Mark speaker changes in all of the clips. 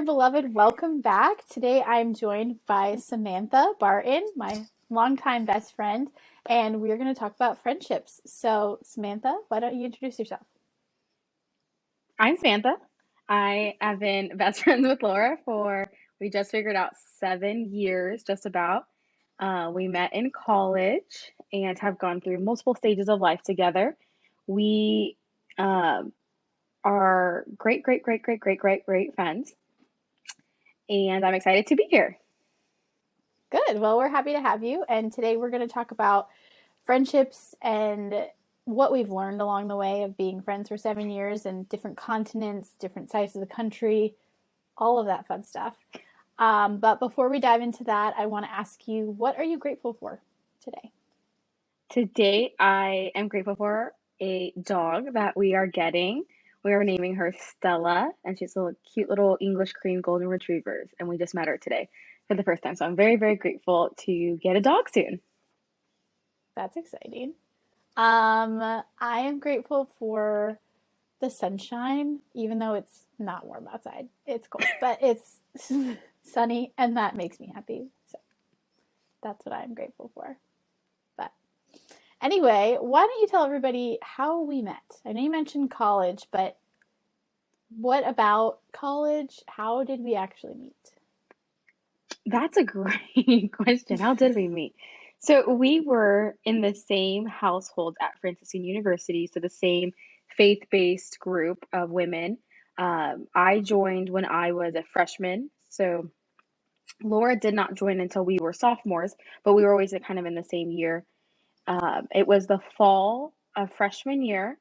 Speaker 1: beloved. Welcome back. Today I'm joined by Samantha Barton, my longtime best friend, and we're going to talk about friendships. So, Samantha, why don't you introduce yourself?
Speaker 2: I'm Samantha. I have been best friends with Laura for, we just figured out 7 years, just about. We met in college and have gone through multiple stages of life together. We um, are great, great, great, great, great, great, great friends, and I'm excited to be here.
Speaker 1: Good. Well, we're happy to have you. And today we're going to talk about friendships and what we've learned along the way of being friends for 7 years and different continents, different sides of the country, all of that fun stuff. But before we dive into that, I want to ask you, what are you grateful for today?
Speaker 2: Today, I am grateful for a dog that we are getting. We are naming her Stella, and she's a cute little English cream golden retrievers, and we just met her today for the first time. So I'm very, very grateful to get a dog soon.
Speaker 1: That's exciting. I am grateful for the sunshine, even though it's not warm outside. It's cold, but it's sunny, and that makes me happy. So that's what I'm grateful for. But anyway, why don't you tell everybody how we met? I know you mentioned college, but what about college? How did we actually meet?
Speaker 2: That's a great question. How did we meet? So we were in the same household at Franciscan University, so the same faith-based group of women. I joined when I was a freshman, so Laura did not join until we were sophomores, but we were always kind of in the same year. It was the fall of freshman year,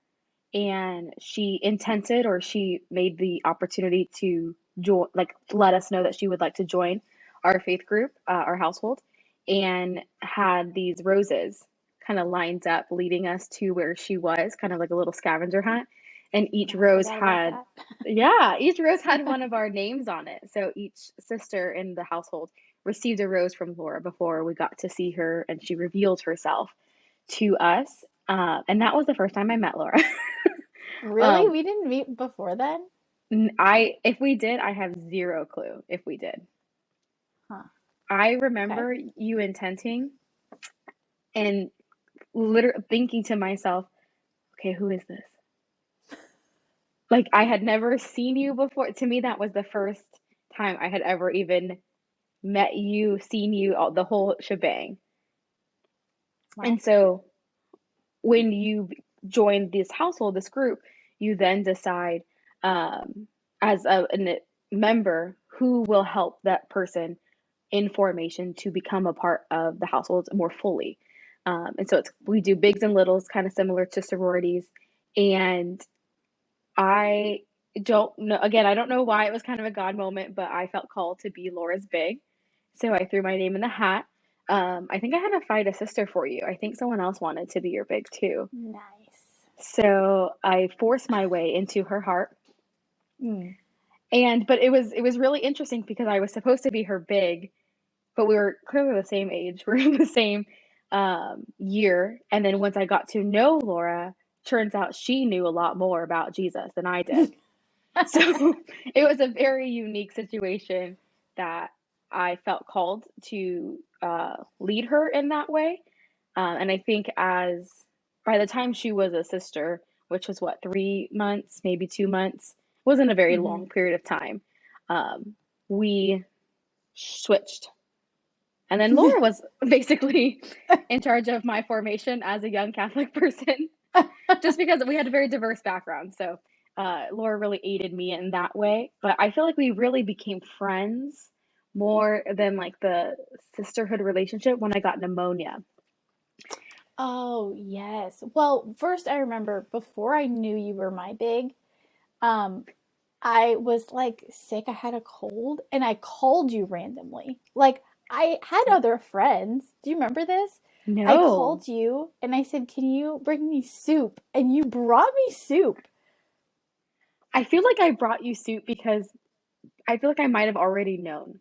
Speaker 2: and she intented or she made the opportunity to join, like let us know that she would like to join our faith group, our household, and had these roses kind of lined up leading us to where she was, kind of like a little scavenger hunt. And each
Speaker 1: Oh, I
Speaker 2: rose
Speaker 1: forgot about
Speaker 2: had,
Speaker 1: that.
Speaker 2: yeah, each rose had one of our names on it. So each sister in the household received a rose from Laura before we got to see her, and she revealed herself to us. And that was the first time I met Laura.
Speaker 1: Really?
Speaker 2: Um,
Speaker 1: We didn't meet before then?
Speaker 2: if we did, I have zero clue if we did.
Speaker 1: Huh.
Speaker 2: I
Speaker 1: Okay.
Speaker 2: remember you intenting and literally thinking to myself, okay, who is this? Like I had never seen you before. To me, that was the first time I had ever even met you, seen you, all, the whole shebang.
Speaker 1: Wow.
Speaker 2: And so when you join this household, this group, you then decide as a member who will help that person in formation to become a part of the household more fully. And so we do bigs and littles, kind of similar to sororities. And I don't know, again, I don't know why it was kind of a God moment, but I felt called to be Laura's big. So I threw my name in the hat. I think I had to fight a sister for you. I think someone else wanted to be your big too.
Speaker 1: Nice.
Speaker 2: So I forced my way into her heart.
Speaker 1: Mm.
Speaker 2: And but it was really interesting because I was supposed to be her big, but we were clearly the same age. We are in the same year. And then once I got to know Laura, turns out she knew a lot more about Jesus than I did. So it was a very unique situation that I felt called to lead her in that way. And I think as by the time she was a sister, which was what, 3 months, maybe 2 months, wasn't a very
Speaker 1: Hmm.
Speaker 2: long period of time, um, we switched. And then Laura was basically in charge of my formation as a young Catholic person, just because we had a very diverse background. So Laura really aided me in that way. But I feel like we really became friends more than like the sisterhood relationship when I got pneumonia.
Speaker 1: Oh, yes. Well, first I remember before I knew you were my big, um, I was like sick. I had a cold and I called you randomly. Like I had other friends. Do you remember this? I
Speaker 2: No,
Speaker 1: called you and I said, "Can you bring me soup?" And you brought me soup.
Speaker 2: I feel like I brought you soup because I feel like I might have already known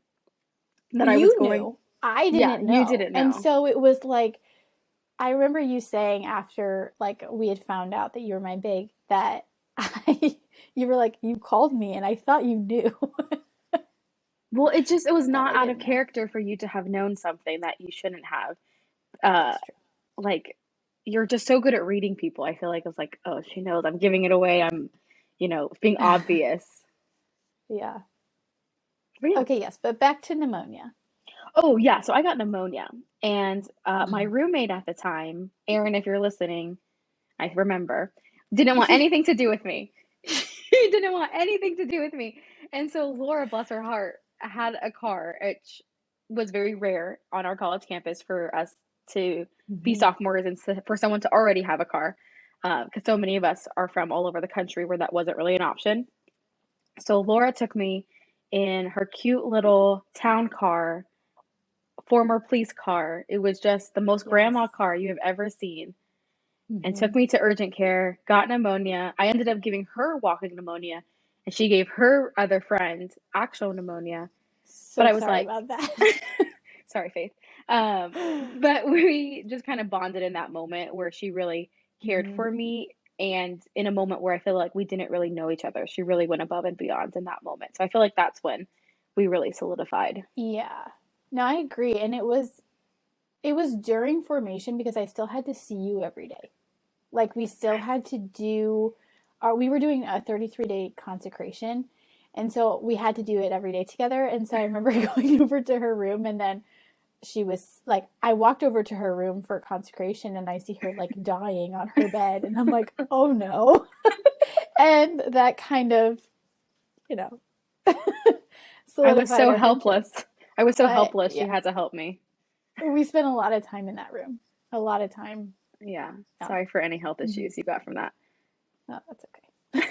Speaker 2: that I was
Speaker 1: You
Speaker 2: going.
Speaker 1: knew. I
Speaker 2: Yeah,
Speaker 1: didn't
Speaker 2: you
Speaker 1: know.
Speaker 2: didn't
Speaker 1: And
Speaker 2: know.
Speaker 1: so it was like I remember you saying after like we had found out that you were my big that I you were like you called me and I thought you knew.
Speaker 2: Well, it was
Speaker 1: that
Speaker 2: not
Speaker 1: I
Speaker 2: out of
Speaker 1: didn't know.
Speaker 2: character for you to have known something that you shouldn't have. Uh,
Speaker 1: That's true.
Speaker 2: like you're just so good at reading people. I feel like it's like, oh, she knows I'm giving it away. I'm, being obvious.
Speaker 1: Yeah.
Speaker 2: But yeah.
Speaker 1: Okay, yes, but back to pneumonia.
Speaker 2: Oh, yeah. So I got pneumonia, and my
Speaker 1: Mhm.
Speaker 2: roommate at the time, Erin, if you're listening, I remember, didn't want anything to do with me. She didn't want anything to do with me. And so Laura, bless her heart, had a car, which was very rare on our college campus for us to be
Speaker 1: Mhm.
Speaker 2: sophomores and for someone to already have a car, because so many of us are from all over the country where that wasn't really an option. So Laura took me in her cute little town car, former police car. It was just the most
Speaker 1: Yes.
Speaker 2: grandma car you have ever seen, and took
Speaker 1: Hmm.
Speaker 2: me to urgent care, got pneumonia. I ended up giving her walking pneumonia, and she gave her other friend actual pneumonia. But
Speaker 1: So
Speaker 2: I was
Speaker 1: sorry
Speaker 2: like,
Speaker 1: about that.
Speaker 2: sorry, Faith. But we just kind of bonded in that moment where she really cared
Speaker 1: Hmm.
Speaker 2: for me. And in a moment where I feel like we didn't really know each other, she really went above and beyond in that moment. So I feel like that's when we really solidified.
Speaker 1: Yeah. No, I agree. And it was during formation because I still had to see you every day. Like we still had to do we were doing a 33-day consecration. And so we had to do it every day together. And so I remember going over to her room, and then she was like, I walked over to her room for consecration and I see her like dying on her bed, and I'm like, "Oh no." And that kind of, you know,
Speaker 2: I was
Speaker 1: solidified
Speaker 2: so
Speaker 1: our friendship.
Speaker 2: helpless. I was so
Speaker 1: But
Speaker 2: helpless. She
Speaker 1: yeah,
Speaker 2: had to help me.
Speaker 1: we spent a lot of time in that room. A lot of time.
Speaker 2: Yeah.
Speaker 1: Yeah.
Speaker 2: Sorry for any health
Speaker 1: Mm-hmm.
Speaker 2: issues you got from that.
Speaker 1: Oh, that's okay.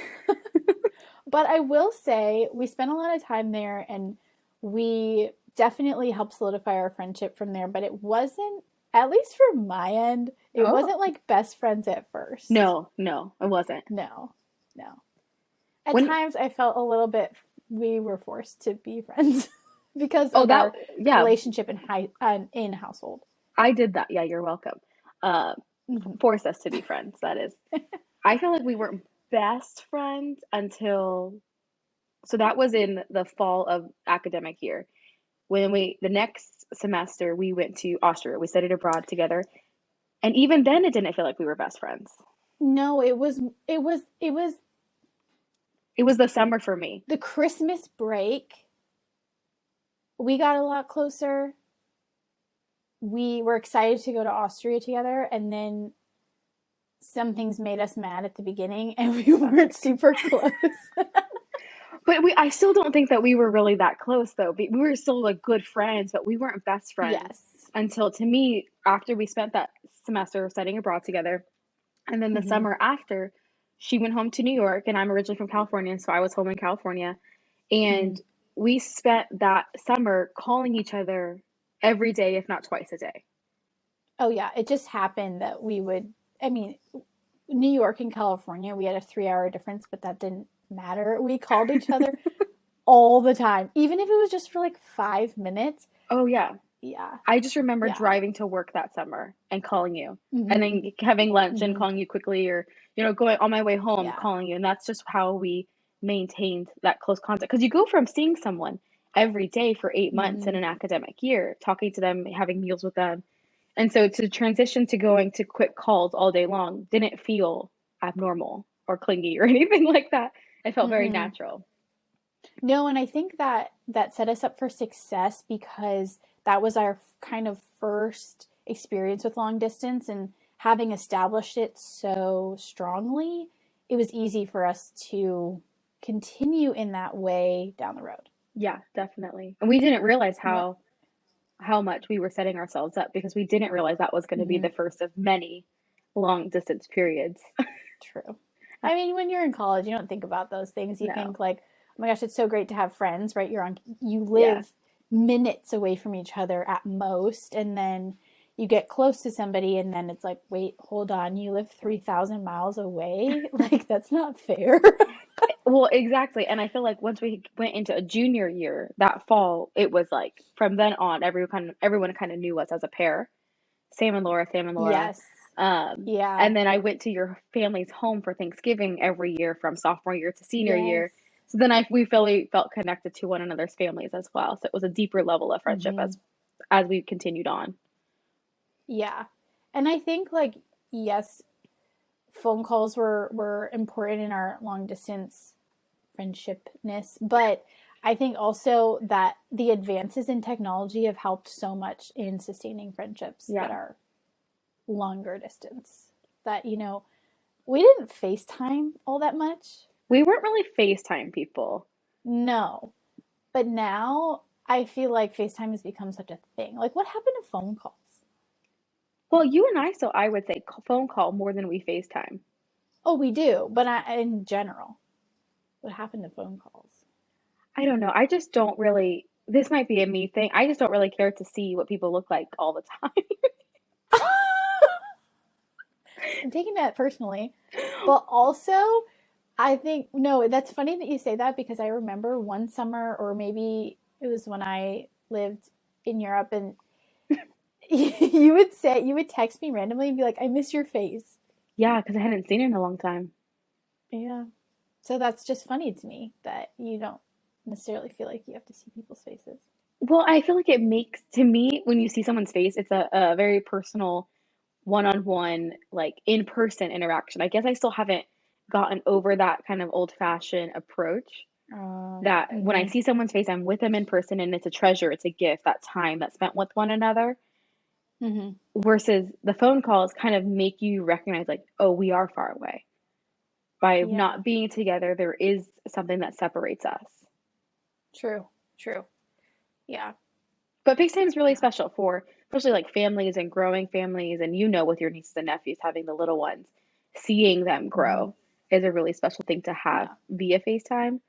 Speaker 1: But I will say we spent a lot of time there, and we definitely helped solidify our friendship from there. But it wasn't, at least from my end, it
Speaker 2: Oh,
Speaker 1: wasn't like best friends at first.
Speaker 2: no, no, it wasn't.
Speaker 1: No, no. At
Speaker 2: When,
Speaker 1: times I felt a little bit we were forced to be friends because
Speaker 2: oh,
Speaker 1: of
Speaker 2: that,
Speaker 1: our
Speaker 2: yeah,
Speaker 1: relationship in household.
Speaker 2: I did that. Yeah, you're welcome. Uh,
Speaker 1: Mm-hmm.
Speaker 2: Forced us to be friends, that is. I feel like we weren't best friends until, so that was in the fall of academic year. The next semester, we went to Austria. We studied abroad together. And even then, it didn't feel like we were best friends.
Speaker 1: No, it was
Speaker 2: It was the summer for me.
Speaker 1: the Christmas break. We got a lot closer. We were excited to go to Austria together, and then some things made us mad at the beginning, and we weren't super close.
Speaker 2: But I still don't think that we were really that close, though. We were still like good friends, but we weren't best friends
Speaker 1: Yes.
Speaker 2: until, to me, after we spent that semester studying abroad together. And then the
Speaker 1: Mm-hmm.
Speaker 2: summer after, she went home to New York, and I'm originally from California, so I was home in California.
Speaker 1: Mm-hmm.
Speaker 2: And we spent that summer calling each other every day, if not twice a day.
Speaker 1: Oh yeah, it just happened that we would. I mean, New York and California, we had a 3 hour difference, but that didn't matter. We called each other all the time, even if it was just for like 5 minutes.
Speaker 2: Oh, yeah.
Speaker 1: Yeah,
Speaker 2: I just remember
Speaker 1: yeah.
Speaker 2: driving to work that summer and calling you, and
Speaker 1: Mm-hmm.
Speaker 2: then having lunch and
Speaker 1: Mm-hmm.
Speaker 2: calling you quickly, or going on my way home
Speaker 1: Yeah.
Speaker 2: calling you, and that's just how we maintained that close contact. Because you go from seeing someone every day for 8 months in
Speaker 1: Mm-hmm.
Speaker 2: an academic year, talking to them, having meals with them, and so to transition to going to quick calls all day long didn't feel abnormal or clingy or anything like that. It felt very
Speaker 1: Mm-mm.
Speaker 2: natural.
Speaker 1: No, and I think that set us up for success because that was our kind of first experience with long distance, and having established it so strongly, it was easy for us to continue in that way down the road.
Speaker 2: Yeah, definitely. And we didn't realize
Speaker 1: What?
Speaker 2: how much we were setting ourselves up because we didn't realize that was going to be
Speaker 1: Mm-hmm.
Speaker 2: the first of many long distance periods.
Speaker 1: True. I mean, when you're in college, you don't think about those things. You
Speaker 2: No.
Speaker 1: think like, oh my gosh, it's so great to have friends, right? You
Speaker 2: Yeah.
Speaker 1: live minutes away from each other at most, and then you get close to somebody, and then it's like, wait, hold on, you live 3,000 miles away? Like, that's not fair.
Speaker 2: Well, exactly. And I feel like once we went into a junior year, that fall, it was like from then on, everyone kind of knew us as a pair. Sam and Laura, Sam and Laura.
Speaker 1: Yes.
Speaker 2: And
Speaker 1: Yeah.
Speaker 2: then I went to your family's home for Thanksgiving every year from sophomore year to senior
Speaker 1: Yes.
Speaker 2: year. So then we really felt connected to one another's families as well. So it was a deeper level of friendship
Speaker 1: Hmm.
Speaker 2: as we continued on.
Speaker 1: Yeah. And I think like yes, phone calls were important in our long distance friendshipness, but I think also that the advances in technology have helped so much in sustaining friendships that
Speaker 2: Yeah.
Speaker 1: are longer distance. That, we didn't FaceTime all that much.
Speaker 2: We weren't really FaceTime people.
Speaker 1: No. But now I feel like FaceTime has become such a thing. Like, what happened to phone calls?
Speaker 2: Well, you and I, so I would say phone call more than we FaceTime.
Speaker 1: Oh, we do, but in general, what happened to phone calls?
Speaker 2: I don't know. I just don't really, this might be a me thing. I just don't really care to see what people look like all the time.
Speaker 1: I'm taking that personally. But also, I think, no, that's funny that you say that because I remember one summer, or maybe it was when I lived in Europe, and you would text me randomly and be like, I miss your face.
Speaker 2: Yeah, because I hadn't seen it in a long time.
Speaker 1: Yeah. So that's just funny to me that you don't necessarily feel like you have to see people's faces.
Speaker 2: Well, I feel like it makes, to me, when you see someone's face, it's a very personal, one-on-one, like in-person interaction. I guess I still haven't gotten over that kind of old-fashioned approach that when I
Speaker 1: Mm-hmm.
Speaker 2: see someone's face, I'm with them in person and it's a treasure, it's a gift, that time that's spent with one another.
Speaker 1: Mm-hmm.
Speaker 2: Versus the phone calls kind of make you recognize, like, oh, we are far away. By
Speaker 1: Yeah.
Speaker 2: not being together, there is something that separates us.
Speaker 1: True. True. Yeah.
Speaker 2: But FaceTime is really
Speaker 1: Yeah.
Speaker 2: special for, especially like families and growing families, and with your nieces and nephews having the little ones, seeing them
Speaker 1: Mm-hmm.
Speaker 2: grow is a really special thing to have
Speaker 1: Yeah.
Speaker 2: via FaceTime.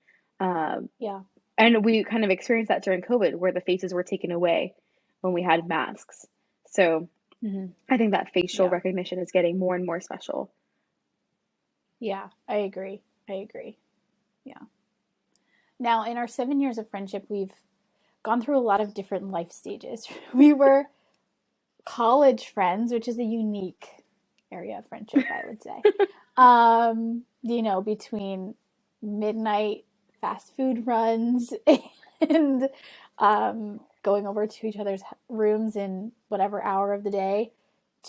Speaker 2: Um,
Speaker 1: Yeah.
Speaker 2: and we kind of experienced that during COVID, where the faces were taken away when we had masks. So
Speaker 1: Mm-hmm.
Speaker 2: I think that facial
Speaker 1: Yeah.
Speaker 2: recognition is getting more and more special.
Speaker 1: Yeah. I agree. I agree. Yeah. Now, in our 7 years of friendship, we've gone through a lot of different life stages. We were college friends, which is a unique area of friendship, I would say. Between midnight fast food runs and going over to each other's rooms in whatever hour of the day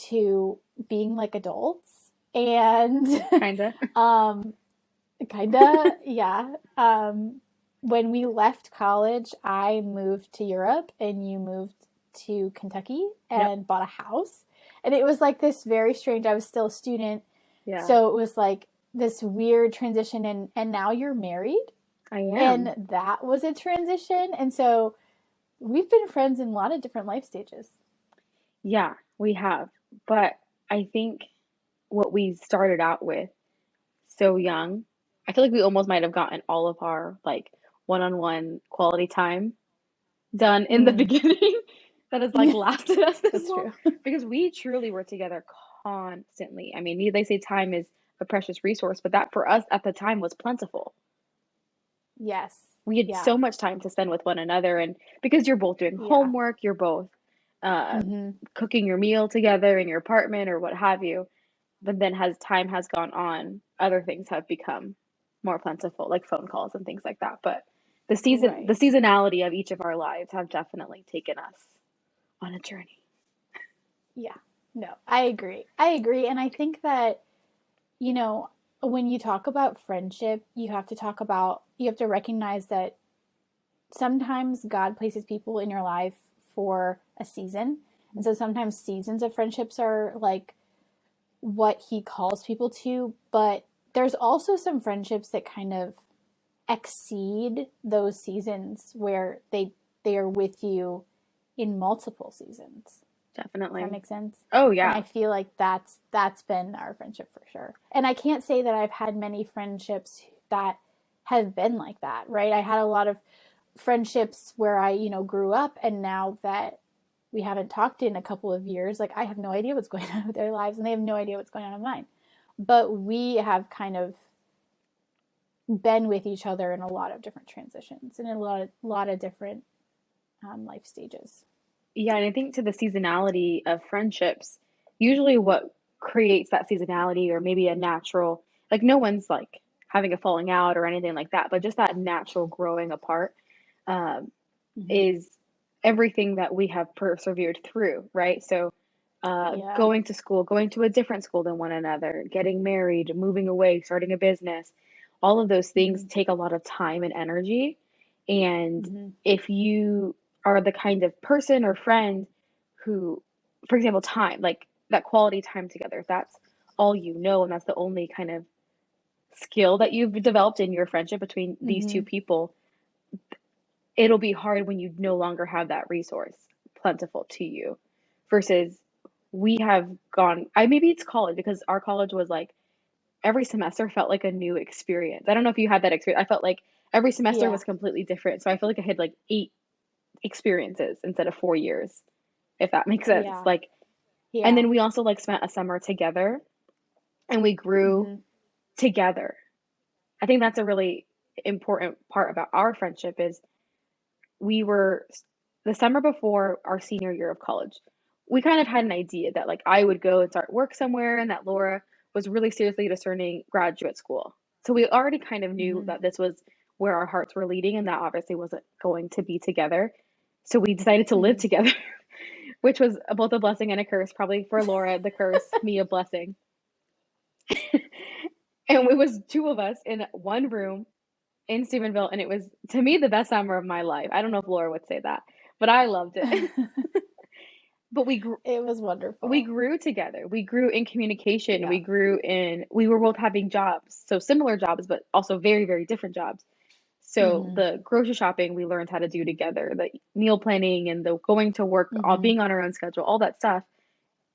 Speaker 1: to being like adults and
Speaker 2: Kinda.
Speaker 1: um, kind of, yeah. When we left college, I moved to Europe and you moved to Kentucky
Speaker 2: Yep.
Speaker 1: and bought a house. And it was like this very strange, I was still a student.
Speaker 2: Yeah,
Speaker 1: So it was like this weird transition. And now you're married.
Speaker 2: I
Speaker 1: And
Speaker 2: am.
Speaker 1: that was a transition. And so we've been friends in a lot of different life stages.
Speaker 2: Yeah, we have. But I think what we started out with so young, I feel like we almost might have gotten all of our like one-on-one quality time done in the
Speaker 1: Mm,
Speaker 2: beginning that has like lasted us this
Speaker 1: that's
Speaker 2: long
Speaker 1: true.
Speaker 2: because we truly were together constantly. I mean, they say time is a precious resource, but that for us at the time was plentiful.
Speaker 1: Yes.
Speaker 2: We had
Speaker 1: Yeah.
Speaker 2: so much time to spend with one another, and because you're both doing
Speaker 1: Yeah.
Speaker 2: homework, you're both uh,
Speaker 1: Mm-hmm.
Speaker 2: cooking your meal together in your apartment or what have you. But then as time has gone on, other things have become more plentiful, like phone calls and things like that. But the
Speaker 1: Right.
Speaker 2: seasonality of each of our lives have definitely taken us on a journey.
Speaker 1: Yeah. No, I agree. I agree. And I think that, you know, when you talk about friendship, you have to recognize that sometimes God places people in your life for a season. And so sometimes seasons of friendships are like what he calls people to, but there's also some friendships that kind of exceed those seasons where they are with you in multiple seasons. Does that
Speaker 2: Definitely.
Speaker 1: make sense?
Speaker 2: Oh
Speaker 1: And
Speaker 2: yeah.
Speaker 1: I feel like that's been our friendship for sure. And I can't say that I've had many friendships that have been like that, right? I had a lot of friendships where I, grew up, and now that we haven't talked in a couple of years, like I have no idea what's going on with their lives and they have no idea what's going on in mine. But we have kind of been with each other in a lot of different transitions and in a lot of different life stages.
Speaker 2: Yeah, and I think to the seasonality of friendships, usually what creates that seasonality or maybe a natural, like no one's like having a falling out or anything like that, but just that natural growing apart um,
Speaker 1: Mm-hmm.
Speaker 2: is everything that we have persevered through, right? So,
Speaker 1: Yeah.
Speaker 2: going to school, going to a different school than one another, getting married, moving away, starting a business, all of those things
Speaker 1: Mm-hmm.
Speaker 2: take a lot of time and energy. And
Speaker 1: Mm-hmm.
Speaker 2: if you are the kind of person or friend who, for example, time, like that quality time together, if that's all you know, and that's the only kind of skill that you've developed in your friendship between these two
Speaker 1: Mm-hmm.
Speaker 2: people, it'll be hard when you no longer have that resource plentiful to you versus we have gone I maybe it's college because our college was like every semester felt like a new experience. I don't know if you had that experience. I felt like every semester
Speaker 1: Yeah.
Speaker 2: was completely different. So I feel like I had like 8 experiences instead of 4 years, if that makes sense.
Speaker 1: Yeah.
Speaker 2: Like and
Speaker 1: Yeah.
Speaker 2: then we also like spent a summer together and we grew
Speaker 1: Mm-hmm.
Speaker 2: together. I think that's a really important part about our friendship is we were the summer before our senior year of college. We kind of had an idea that like I would go and start work somewhere and that Laura was really seriously discerning graduate school. So we already kind of knew
Speaker 1: Mm-hmm.
Speaker 2: that this was where our hearts were leading and that obviously wasn't going to be together. So we decided to live
Speaker 1: Mm-hmm.
Speaker 2: together, which was both a blessing and a curse. Probably for Laura, the curse, me a blessing. And it was two of us in one room in Stephenville, and it was to me the best summer of my life. I don't know if Laura would say that, but I loved it. But
Speaker 1: It was
Speaker 2: we
Speaker 1: wonderful.
Speaker 2: grew together. We grew in communication.
Speaker 1: Yeah.
Speaker 2: We were both having jobs, so similar jobs, but also very, very different jobs. So
Speaker 1: Mm-hmm.
Speaker 2: the grocery shopping we learned how to do together, the meal planning and the going to work, all
Speaker 1: Mm-hmm.
Speaker 2: being on our own schedule, all that stuff,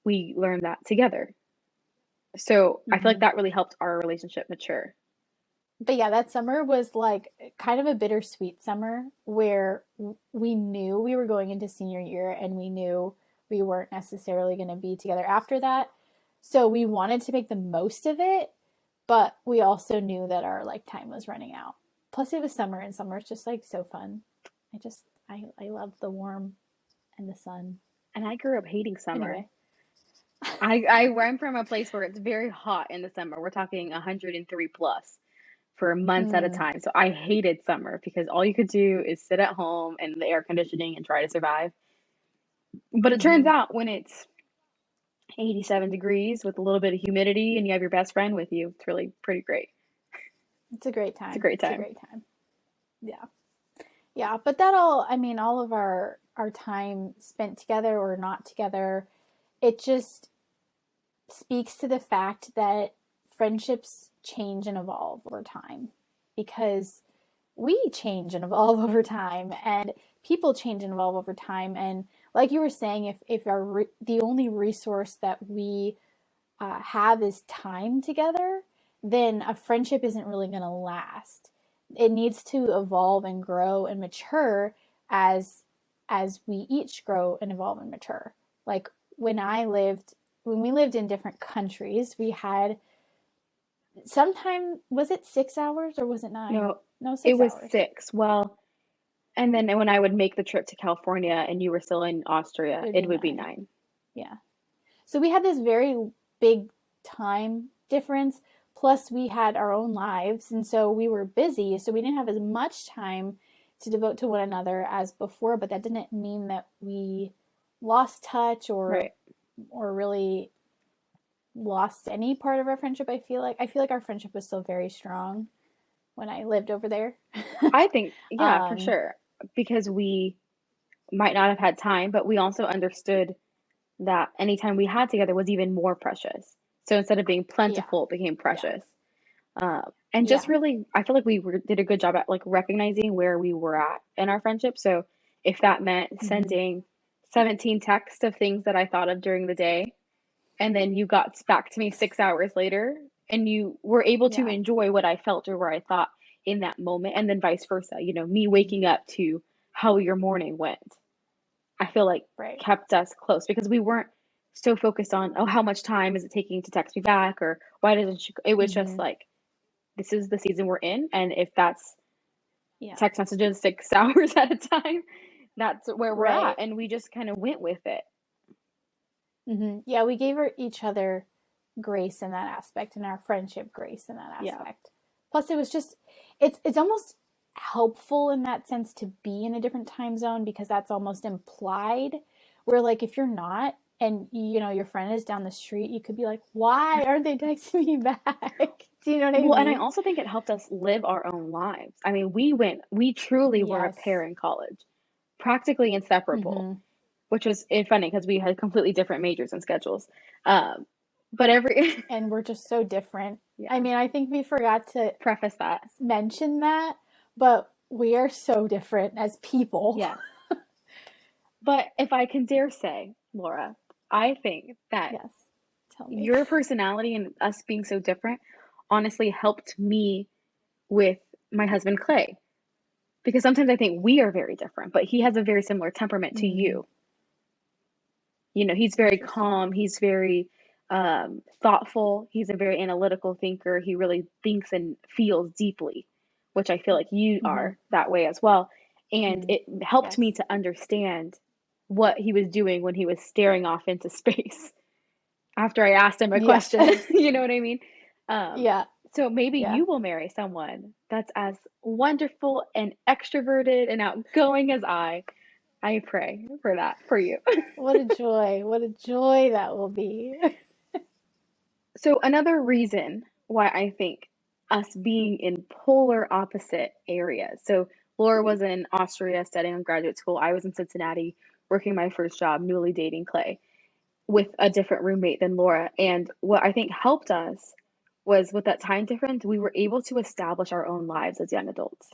Speaker 2: we learned that together. So I feel like
Speaker 1: Mm-hmm.
Speaker 2: that really helped our relationship mature.
Speaker 1: But yeah, that summer was like kind of a bittersweet summer where we knew we were going into senior year and we knew we weren't necessarily going to be together after that. So we wanted to make the most of it, but we also knew that our like time was running out. Plus it was summer and summer is just like so fun. I love the warm and the sun.
Speaker 2: And I grew up hating summer.
Speaker 1: Anyway.
Speaker 2: I'm from a place where it's very hot in the summer. We're talking 103 plus for months at a
Speaker 1: Mm,
Speaker 2: time. So I hated summer because all you could do is sit at home in the air conditioning and try to survive. But it turns
Speaker 1: mm-hmm.
Speaker 2: out when it's 87 degrees with a little bit of humidity and you have your best friend with you, it's really pretty great.
Speaker 1: It's a great
Speaker 2: It's a
Speaker 1: time.
Speaker 2: great
Speaker 1: It's a
Speaker 2: time.
Speaker 1: great time. Yeah. Yeah, but that all, I mean, all of our time spent together or not together, it just speaks to the fact that friendships change and evolve over time because we change and evolve over time and people change and evolve over time and like you were saying if the only resource that we have is time together, then a friendship isn't really going to last. It needs to evolve and grow and mature as we each grow and evolve and mature. Like when I lived when we lived in different countries, we had sometime was it 6 hours or was it nine?
Speaker 2: No,
Speaker 1: No,
Speaker 2: it
Speaker 1: six
Speaker 2: was
Speaker 1: hours.
Speaker 2: 6. Well, and then when I would make the trip to California and you were still in
Speaker 1: It
Speaker 2: Austria,
Speaker 1: would
Speaker 2: it
Speaker 1: be
Speaker 2: would be
Speaker 1: nine.
Speaker 2: 9.
Speaker 1: Yeah. So we had this very big time difference. Plus, we had our own lives. And so we were busy. So we didn't have as much time to devote to one another as before. But that didn't mean that we lost touch
Speaker 2: Right.
Speaker 1: or really lost any part of our friendship. I feel like our friendship was still very strong when I lived over there.
Speaker 2: I think, yeah, for
Speaker 1: um,
Speaker 2: sure. Because we might not have had time, but we also understood that any time we had together was even more precious. So instead of being
Speaker 1: yeah,
Speaker 2: plentiful, it became
Speaker 1: yeah,
Speaker 2: precious. And just
Speaker 1: yeah.
Speaker 2: really, I feel like did a good job at like recognizing where we were at in our friendship. So if that meant
Speaker 1: Mm-hmm.
Speaker 2: sending 17 texts of things that I thought of during the day, and then you got back to me 6 hours later, and you were able to
Speaker 1: Yeah.
Speaker 2: enjoy what I felt or where I thought in that moment, and then vice versa, me
Speaker 1: Mm-hmm.
Speaker 2: waking up to how your morning went. I feel like
Speaker 1: Right.
Speaker 2: kept us close because we weren't so focused on, oh, how much time is it taking to text me back or why doesn't she, it was just
Speaker 1: Mm-hmm.
Speaker 2: like, this is the season we're in. And if that's
Speaker 1: Yeah.
Speaker 2: text messages 6 hours at a time, that's where we're at.
Speaker 1: Right.
Speaker 2: And we just kind of went with it.
Speaker 1: Mm-hmm. Yeah, we gave each other grace in that aspect and our friendship grace in that
Speaker 2: Yeah.
Speaker 1: aspect. Plus, it was just it's almost helpful in that sense to be in a different time zone because that's almost implied. Where like if you're not and you know your friend is down the street, you could be like, "Why aren't they texting me back?" Do you know what I
Speaker 2: Well, and I
Speaker 1: mean?
Speaker 2: also think it helped us live our own lives. I mean, we truly were a
Speaker 1: Yes.
Speaker 2: pair in college, practically inseparable,
Speaker 1: Mhm.
Speaker 2: which was funny because we had completely different majors and schedules. Um, but every,
Speaker 1: And we're just so different. I
Speaker 2: yeah,
Speaker 1: mean, I think we forgot to
Speaker 2: preface that.
Speaker 1: mention that, but we are so different as people.
Speaker 2: Yes. But if I can dare say, Laura, I think that
Speaker 1: Yes. Tell me.
Speaker 2: your personality and us being so different honestly helped me with my husband Clay. Because sometimes I think we are very different, but he has a very similar temperament to
Speaker 1: Mm,
Speaker 2: you. You know, he's very
Speaker 1: interesting.
Speaker 2: calm, he's very thoughtful, he's a very analytical thinker. He really thinks and feels deeply, which I feel like you
Speaker 1: Mm-hmm.
Speaker 2: are that way as well. And
Speaker 1: Mm,
Speaker 2: it helped
Speaker 1: yes.
Speaker 2: me to understand what he was doing when he was staring off into space after I asked him a
Speaker 1: Yeah.
Speaker 2: question. You know what I mean? Um,
Speaker 1: Yeah.
Speaker 2: so maybe
Speaker 1: Yeah.
Speaker 2: you will marry someone that's as wonderful and extroverted and outgoing as I. I pray for that for you.
Speaker 1: What a joy. What a joy that will be.
Speaker 2: So another reason why I think us being in polar opposite areas. So Laura was in Austria studying in graduate school. I was in Cincinnati working my first job, newly dating Clay, with a different roommate than Laura. And what I think helped us was with that time difference, we were able to establish our own lives as young adults.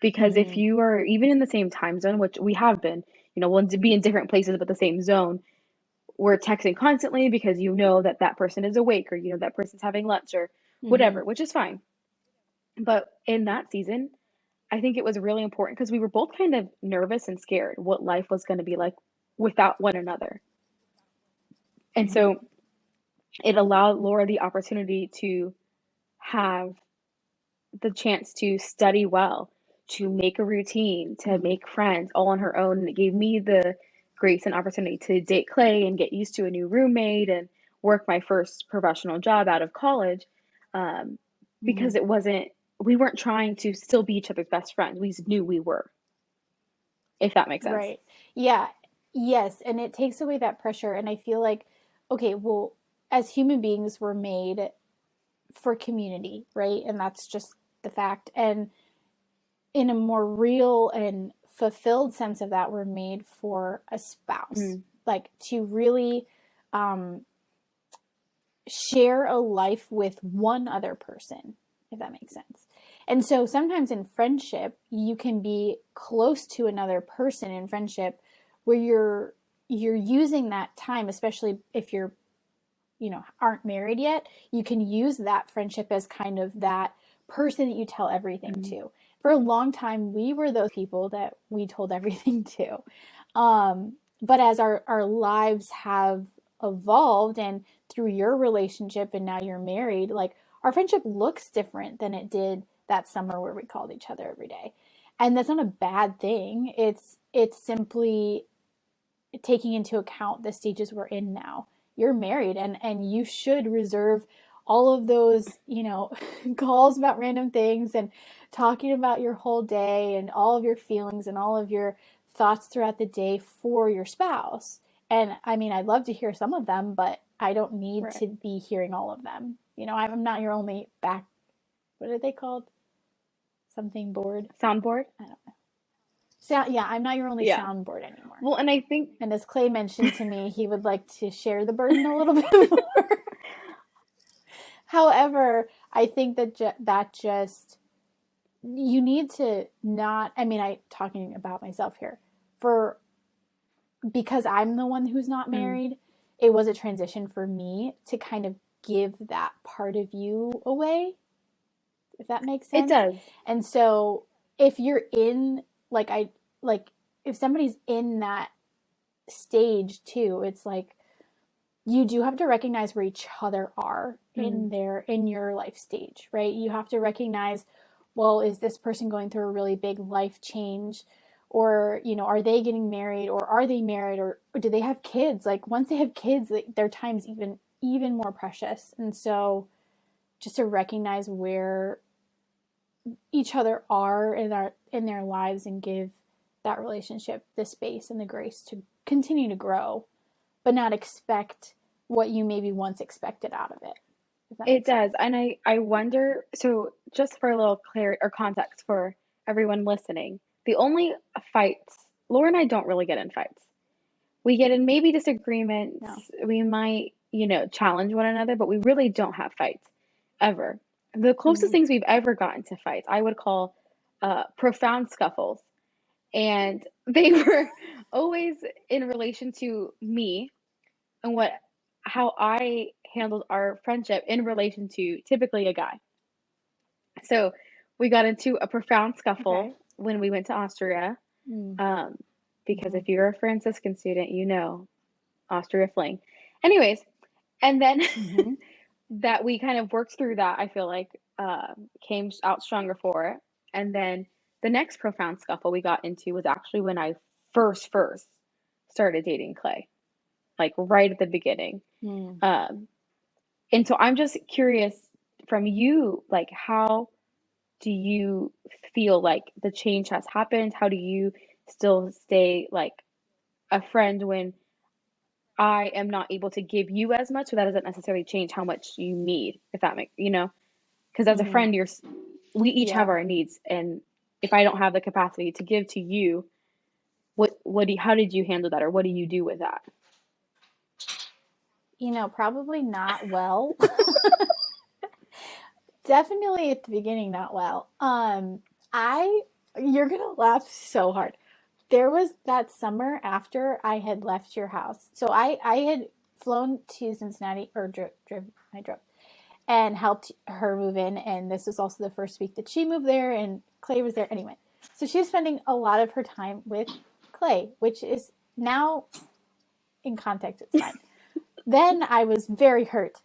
Speaker 2: Because if
Speaker 1: Mm-hmm.
Speaker 2: you are even in the same time zone, which we have been, you know, we'll be in different places but the same zone, we're texting constantly because you know that that person is awake or you know that person's having lunch or
Speaker 1: Mm-hmm.
Speaker 2: whatever, which is fine. But in that season, I think it was really important because we were both kind of nervous and scared what life was going to be like without one another. And
Speaker 1: Mm-hmm.
Speaker 2: so it allowed Laura the opportunity to have the chance to study well, to make a routine, to
Speaker 1: Mm-hmm.
Speaker 2: make friends all on her own. And it gave me the grace and opportunity to date Clay and get used to a new roommate and work my first professional job out of college. Um,
Speaker 1: Mm-hmm.
Speaker 2: because we weren't trying to still be each other's best friends. We just knew we were, if that makes sense.
Speaker 1: Right. Yeah. Yes. And it takes away that pressure. And I feel like, okay, well, as human beings, we're made for community, right? And that's just the fact. And in a more real and fulfilled sense of that, we're made for a spouse,
Speaker 2: Mm,
Speaker 1: like to really um, share a life with one other person, if that makes sense. And so sometimes in friendship, you can be close to another person in friendship where you're using that time, especially if you're aren't married yet, you can use that friendship as kind of that person that you tell everything
Speaker 2: mm,
Speaker 1: to. For a long time, we were those people that we told everything to. But as our lives have evolved and through your relationship and now you're married, like our friendship looks different than it did that summer where we called each other every day. And that's not a bad thing. It's simply taking into account the stages we're in now. You're married and you should reserve all of those, calls about random things and talking about your whole day and all of your feelings and all of your thoughts throughout the day for your spouse. And I mean, I'd love to hear some of them, but I don't need
Speaker 2: right.
Speaker 1: to be hearing all of them. I'm not your only back, what are they called? Something board?
Speaker 2: Soundboard?
Speaker 1: I don't know. Yeah, I'm not your only
Speaker 2: Yeah.
Speaker 1: soundboard anymore.
Speaker 2: Well, and I think,
Speaker 1: And as Clay mentioned to me, he would like to share the burden a little bit more. However, I think that just you need to not. I mean, I talking about myself here for because I'm the one who's not
Speaker 2: mm,
Speaker 1: married. It was a transition for me to kind of give that part of you away, if that makes
Speaker 2: it
Speaker 1: sense.
Speaker 2: does.
Speaker 1: And so, if you're in like if somebody's in that stage too, it's like you do have to recognize where each other are
Speaker 2: Mm,
Speaker 1: in your life stage, right? You have to recognize, well, is this person going through a really big life change, or are they getting married, or are they married, or do they have kids? Like once they have kids, like, their time's even more precious. And so just to recognize where each other are in their lives and give that relationship the space and the grace to continue to grow, but not expect what you maybe once expected out of it. If that
Speaker 2: It
Speaker 1: makes sense.
Speaker 2: does. And I wonder, so just for a little clarity or context for everyone listening, the only fights, Laura and I don't really get in fights. We get in maybe disagreements.
Speaker 1: No.
Speaker 2: We might, challenge one another, but we really don't have fights ever. The closest
Speaker 1: Mm-hmm.
Speaker 2: things we've ever gotten to fights, I would call profound scuffles. And they were always in relation to me and how I handled our friendship in relation to typically a guy. So we got into a profound
Speaker 1: Okay.
Speaker 2: scuffle when we went to Austria. Um, because
Speaker 1: Mm-hmm.
Speaker 2: if you're a Franciscan student, Austria fling. Anyways, and then
Speaker 1: Mm-hmm.
Speaker 2: that we kind of worked through that, I feel like came out stronger for it. And then the next profound scuffle we got into was actually when I first started dating Clay, like right at the beginning.
Speaker 1: Mm.
Speaker 2: Um, and so I'm just curious from you, like how do you feel like the change has happened? How do you still stay like a friend when I am not able to give you as much, so that doesn't necessarily change how much you need, if that makes, because as a
Speaker 1: Mm-hmm.
Speaker 2: friend, we each have
Speaker 1: Yeah.
Speaker 2: our needs, and if I don't have the capacity to give to you, how did you handle that, or what do you do with that?
Speaker 1: Probably not well. Definitely at the beginning, not well. I You're gonna laugh so hard. There was that summer after I had left your house. So I had flown to Cincinnati or I drove and helped her move in. And this was also the first week that she moved there, and Clay was there anyway. So she was spending a lot of her time with Clay, which is now in context, it's fine. Then I was very hurt.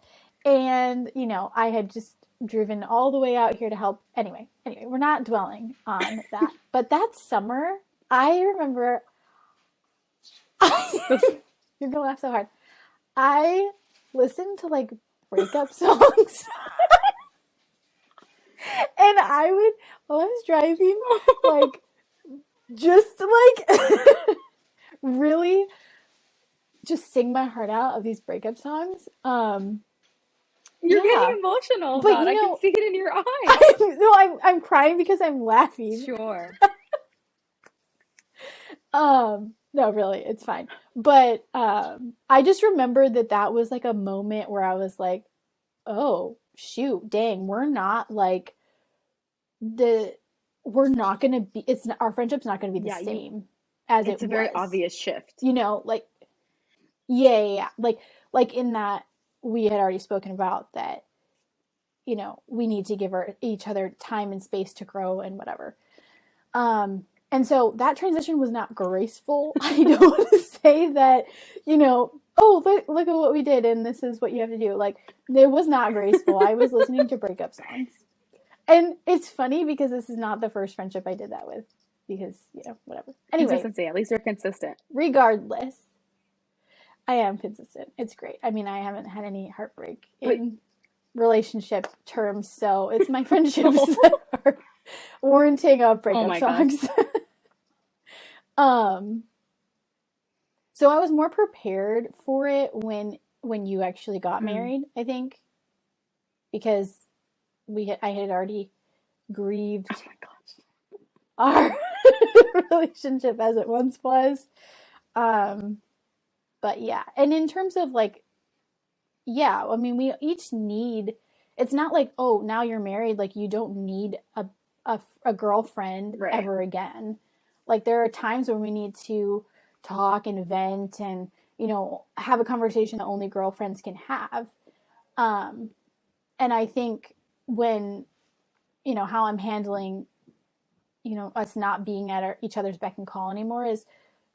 Speaker 1: And, I had just driven all the way out here to help. Anyway, we're not dwelling on that. But that summer, I remember, you're going to laugh so hard. I listened to like breakup songs. And while I was driving, like, just like, really just sing my heart out of these breakup songs.
Speaker 2: You're
Speaker 1: Yeah.
Speaker 2: getting emotional
Speaker 1: But
Speaker 2: about it. I can see it in your eyes.
Speaker 1: I'm crying because I'm laughing.
Speaker 2: Sure.
Speaker 1: No, really, it's fine. But I just remember that was like a moment where I was like, oh shoot, dang, we're not gonna be. Our friendship's not gonna be the
Speaker 2: Yeah,
Speaker 1: same as it
Speaker 2: it's a very
Speaker 1: was.
Speaker 2: obvious shift.
Speaker 1: Like yeah. Like in that we had already spoken about that. We need to give each other time and space to grow and whatever. And so that transition was not graceful. I don't want to say that, oh, look at what we did and this is what you have to do. Like, it was not graceful. I was listening to breakup songs. And it's funny because this is not the first friendship I did that with because, whatever. Anyway,
Speaker 2: Consistency. At least you're consistent.
Speaker 1: regardless, I am consistent. It's great. I mean, I haven't had any heartbreak in relationship terms, so it's my friendships that are warranting of breakup songs. So I was more prepared for it when you actually got married, I think, because I had already grieved our relationship as it once was. But yeah, and in terms of like, yeah, I mean, we each need. It's not like, oh, now you're married, like you don't need a girlfriend ever again. Like there are times when we need to talk and vent and have a conversation that only girlfriends can have. And I think when how I'm handling us not being at each other's beck and call anymore is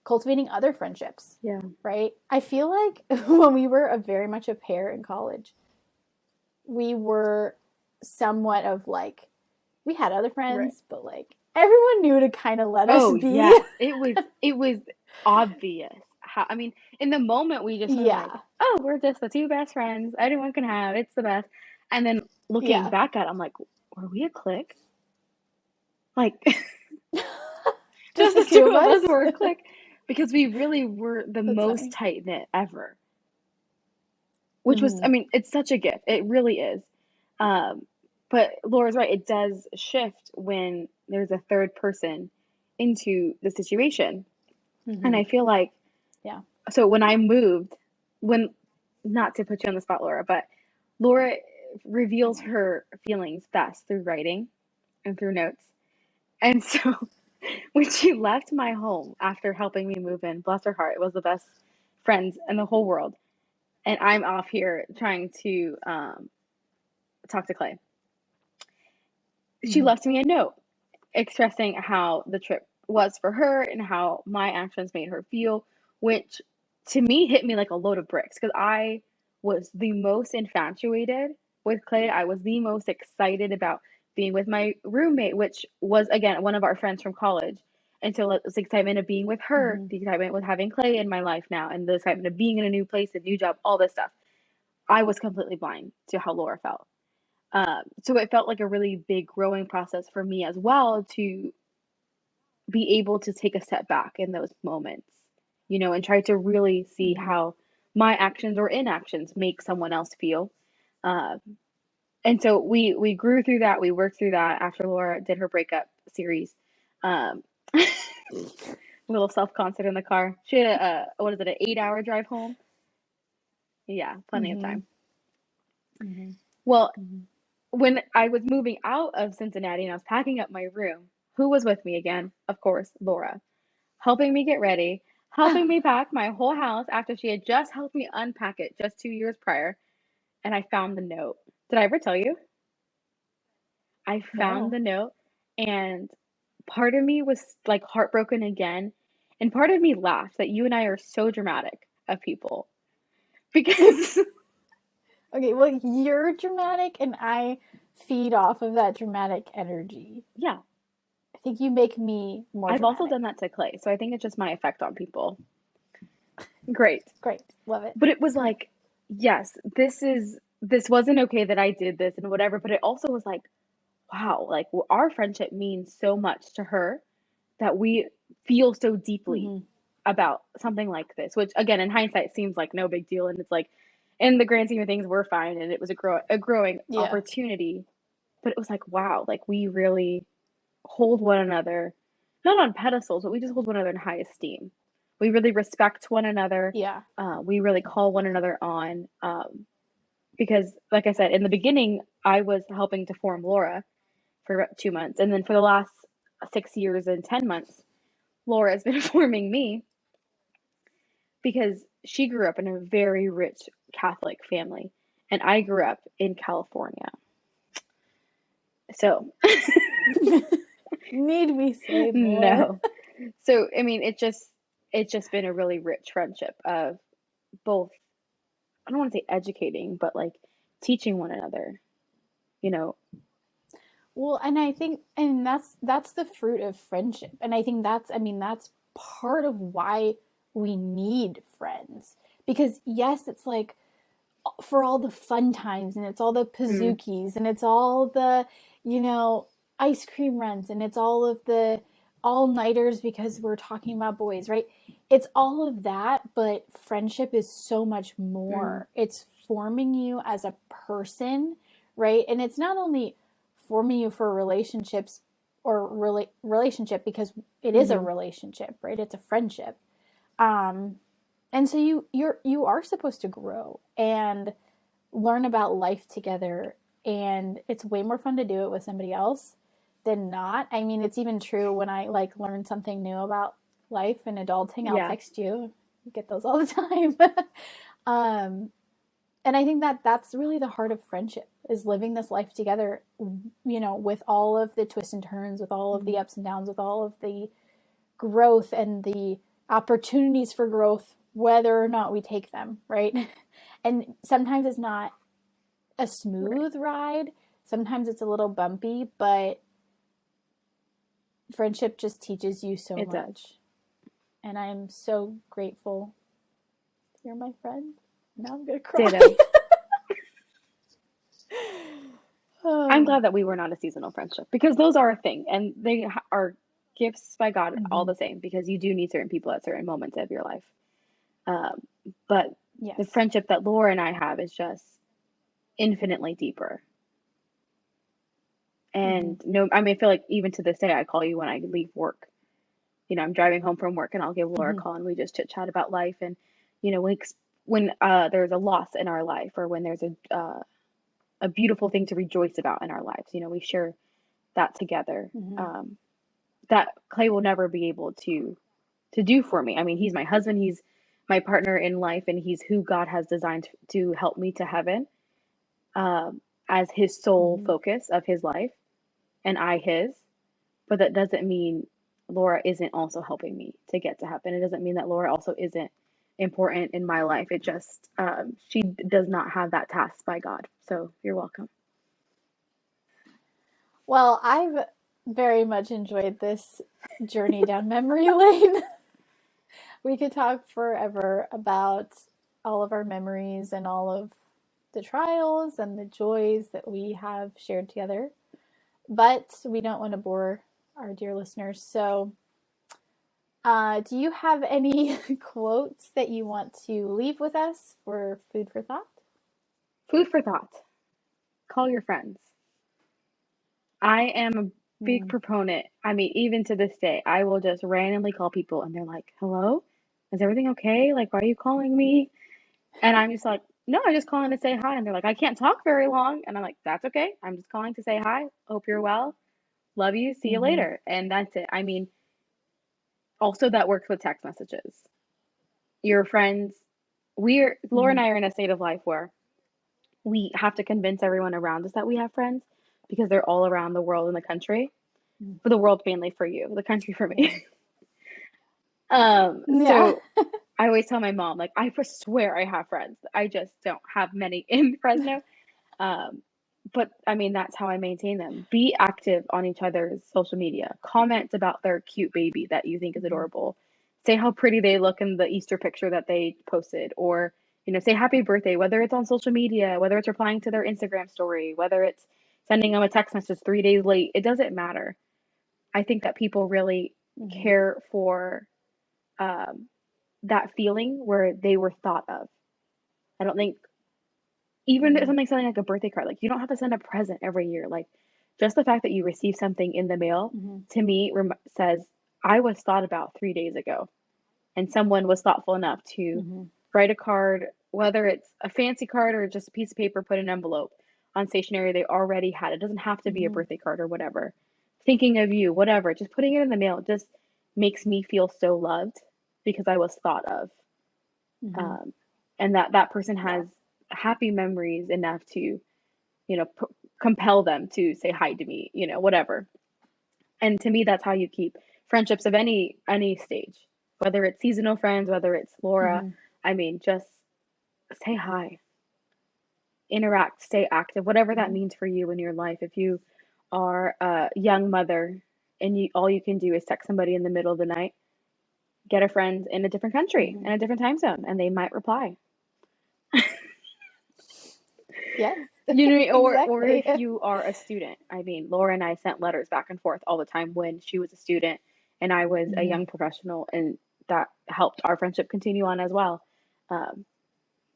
Speaker 1: cultivating other friendships.
Speaker 2: Yeah.
Speaker 1: Right. I feel like when we were very much a pair in college, we were somewhat of like, we had other friends, but like everyone knew to kind of let us be.
Speaker 2: Yeah. It was obvious. I mean, in the moment we just were like, oh, we're just the two best friends anyone can have. It's the best. And then looking
Speaker 1: Yeah.
Speaker 2: back at it, I'm like, were we a clique? Like,
Speaker 1: Just
Speaker 2: just
Speaker 1: the
Speaker 2: the
Speaker 1: two
Speaker 2: two
Speaker 1: of
Speaker 2: of us
Speaker 1: us?
Speaker 2: were a clique because we really were the
Speaker 1: That's
Speaker 2: most
Speaker 1: funny.
Speaker 2: tight knit ever, which was,
Speaker 1: Mm-hmm.
Speaker 2: I mean, it's such a gift. It really is. Um, but Laura's right. It does shift when there's a third person into the situation. And
Speaker 1: Mm-hmm.
Speaker 2: I feel like,
Speaker 1: Yeah.
Speaker 2: so when I moved, when, not to put you on the spot, Laura, but Laura reveals her feelings best through writing and through notes. And so when she left my home after helping me move in, bless her heart, it was the best friends in the whole world. And I'm off here trying to talk to Clay. She
Speaker 1: Mm-hmm.
Speaker 2: left me a note expressing how the trip was for her and how my actions made her feel, which to me hit me like a load of bricks because I was the most infatuated with Clay. I was the most excited about being with my roommate, which was again one of our friends from college. And so it was the excitement of being with her,
Speaker 1: Mm-hmm.
Speaker 2: the excitement with having Clay in my life now, and the excitement of being in a new place, a new job, all this stuff. I was completely blind to how Laura felt. So it felt like a really big growing process for me as well to be able to take a step back in those moments, and try to really see
Speaker 1: Mm-hmm.
Speaker 2: how my actions or inactions make someone else feel. Um, and so we grew through that. We worked through that after Laura did her breakup series. Um, a little self concert in the car. She had what is it, an 8 hour drive home? Yeah, plenty of
Speaker 1: Mm-hmm.
Speaker 2: time.
Speaker 1: Mm-hmm.
Speaker 2: Well,
Speaker 1: Mm-hmm.
Speaker 2: when I was moving out of Cincinnati and I was packing up my room, who was with me again? Of course, Laura, helping me get ready, helping me pack my whole house after she had just helped me unpack it just 2 years prior. And I found the note. Did I ever tell you? I found
Speaker 1: No.
Speaker 2: the note, and part of me was like heartbroken again. And part of me laughed that you and I are so dramatic of people because,
Speaker 1: Okay, well, you're dramatic, and I feed off of that dramatic energy.
Speaker 2: yeah,
Speaker 1: I think you make me more
Speaker 2: I've also
Speaker 1: dramatic.
Speaker 2: done that to Clay. So I think it's just my effect on people. Great.
Speaker 1: Great. Love it.
Speaker 2: But it was like, yes, this wasn't okay that I did this and whatever. But it also was like, wow, like our friendship means so much to her that we feel so deeply
Speaker 1: Mm-hmm.
Speaker 2: about something like this, which again, in hindsight, seems like no big deal. And it's like, in the grand scheme of things, we're fine. And it was a growing
Speaker 1: Yeah.
Speaker 2: opportunity. But it was like, wow, like we really hold one another, not on pedestals, but we just hold one another in high esteem. We really respect one another.
Speaker 1: Yeah.
Speaker 2: We really call one another on. Because, like I said, in the beginning, I was helping to form Laura for about 2 months. And then for the last 6 years and 10 months, Laura has been forming me because she grew up in a very rich Catholic family. And I grew up in California. So,
Speaker 1: Need we say more?
Speaker 2: no. So, I mean, it's just been a really rich friendship of both, I don't want to say educating, but like teaching one another, you know.
Speaker 1: Well, and I think, and that's the fruit of friendship. And I think that's, I mean, that's part of why we need friends. Because yes, it's like for all the fun times, and it's all the
Speaker 2: Mm,
Speaker 1: pazookies, and it's all the, you know, ice cream runs, and it's all of the all-nighters because we're talking about boys, right? It's all of that, but friendship is so much
Speaker 2: mm,
Speaker 1: more. It's forming you as a person, right? And it's not only forming you for relationships or relationship, because it is a
Speaker 2: mm-hmm.
Speaker 1: relationship, right? It's a friendship. Um, and so you are supposed to grow and learn about life together, and it's way more fun to do it with somebody else than not. I mean, it's even true when I like learn something new about life and adulting, I'll
Speaker 2: Yeah,
Speaker 1: text you. You get those all the time. um and I think that that's really the heart of friendship, is living this life together, with all of the twists and turns, with all of the
Speaker 2: mm,
Speaker 1: ups and downs, with all of the growth and the opportunities for growth, whether or not we take them, right? And sometimes it's not a
Speaker 2: right.
Speaker 1: smooth ride, sometimes it's a little bumpy, but friendship just teaches you so
Speaker 2: It does.
Speaker 1: much. And I'm so grateful you're my friend. Now I'm going to cry.
Speaker 2: Ditto. I'm glad that we were not a seasonal friendship, because those are a thing, and they are gifts by God all
Speaker 1: Mm-hmm.
Speaker 2: the same, because you do need certain people at certain moments of your life. Um, but the
Speaker 1: Yes.
Speaker 2: friendship that Laura and I have is just infinitely deeper.
Speaker 1: Mm-hmm.
Speaker 2: And no, I mean, I feel like even to this day, I call you when I leave work. I'm driving home from work, and I'll give Laura a
Speaker 1: Mm-hmm.
Speaker 2: call, and we just chit chat about life. And, when there's a loss in our life, or when there's a beautiful thing to rejoice about in our lives, we share that together.
Speaker 1: Mm-hmm.
Speaker 2: That Clay will never be able to do for me. I mean, he's my husband, he's my partner in life, and he's who God has designed to help me to heaven, um, as his sole
Speaker 1: Mm-hmm.
Speaker 2: focus of his life, and I his. But that doesn't mean Laura isn't also helping me to get to heaven. It doesn't mean that Laura also isn't important in my life. It just, she does not have that task by God. So you're welcome.
Speaker 1: Well, I've very much enjoyed this journey down memory lane. We could talk forever about all of our memories and all of the trials and the joys that we have shared together. But we don't want to bore our dear listeners. So, do you have any quotes that you want to leave with us for food for thought?
Speaker 2: Food for thought. Call your friends. I am a big
Speaker 1: Mm.
Speaker 2: proponent. I mean, even to this day, I will just randomly call people, and they're like, "Hello? Is everything okay? Like, why are you calling me?" And I'm just like, "No, I'm just calling to say hi." And they're like, "I can't talk very long." And I'm like, "That's okay. I'm just calling to say hi. Hope you're well. Love you. See you
Speaker 1: Mm-hmm.
Speaker 2: later." And that's it. I mean, also that works with text messages. Your friends, Laura
Speaker 1: Mm-hmm.
Speaker 2: and I are in a state of life where we have to convince everyone around us that we have friends, because they're all around the world and the country. For the world, mainly for you, the country for
Speaker 1: Yeah.
Speaker 2: me.
Speaker 1: Yeah.
Speaker 2: So I always tell my mom, like, I swear I have friends. I just don't have many in Fresno. Um, but I mean, that's how I maintain them. Be active on each other's social media. Comment about their cute baby that you think is
Speaker 1: Mm-hmm.
Speaker 2: adorable. Say how pretty they look in the Easter picture that they posted, or say happy birthday, whether it's on social media, whether it's replying to their Instagram story, whether it's sending them a text message 3 days late. It doesn't matter. I think that people really
Speaker 1: Mm-hmm.
Speaker 2: care for, um, that feeling where they were thought of. I don't think, even if
Speaker 1: Mm-hmm.
Speaker 2: something like a birthday card, like, you don't have to send a present every year. Like, just the fact that you receive something in the mail,
Speaker 1: Mm-hmm.
Speaker 2: to me, says, I was thought about 3 days ago, and someone was thoughtful enough to
Speaker 1: Mm-hmm.
Speaker 2: write a card, whether it's a fancy card or just a piece of paper, put an envelope on stationery they already had. It doesn't have to be a
Speaker 1: Mm-hmm.
Speaker 2: birthday card or whatever. Thinking of you, whatever, just putting it in the mail just makes me feel so loved, because I was thought of.
Speaker 1: Mm-hmm.
Speaker 2: Um, and that person
Speaker 1: Yeah.
Speaker 2: has happy memories enough to, compel them to say hi to me, whatever. And to me, that's how you keep friendships of any stage, whether it's seasonal friends, whether it's Laura.
Speaker 1: Mm-hmm.
Speaker 2: I mean, just say hi, interact, stay active, whatever that
Speaker 1: Mm-hmm.
Speaker 2: means for you in your life. If you are a young mother, and all you can do is text somebody in the middle of the night, get a friend in a different country,
Speaker 1: Mm-hmm.
Speaker 2: in a different time zone, and they might reply.
Speaker 1: Yes.
Speaker 2: Or
Speaker 1: Exactly.
Speaker 2: if you are a student. I mean, Laura and I sent letters back and forth all the time when she was a student and I was a
Speaker 1: Mm-hmm.
Speaker 2: young professional, and that helped our friendship continue on as well. Um,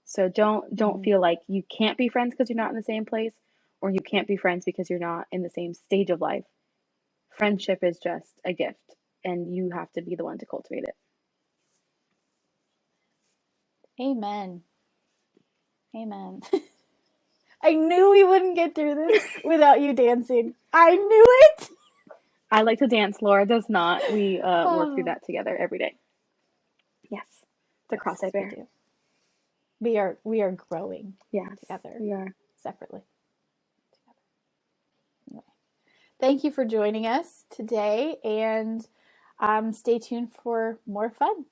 Speaker 2: so don't
Speaker 1: Mm-hmm.
Speaker 2: feel like you can't be friends because you're not in the same place, or you can't be friends because you're not in the same stage of life. Friendship is just a gift, and you have to be the one to cultivate it.
Speaker 1: Amen. Amen. I knew we wouldn't get through this without you dancing. I knew it.
Speaker 2: I like to dance. Laura does not. We work through
Speaker 1: Oh,
Speaker 2: that together every day. Yes, it's a cross I
Speaker 1: yes, we
Speaker 2: bear.
Speaker 1: do. We are growing
Speaker 2: Yes,
Speaker 1: together,
Speaker 2: we are.
Speaker 1: separately. Anyway, thank you for joining us today, and stay tuned for more fun.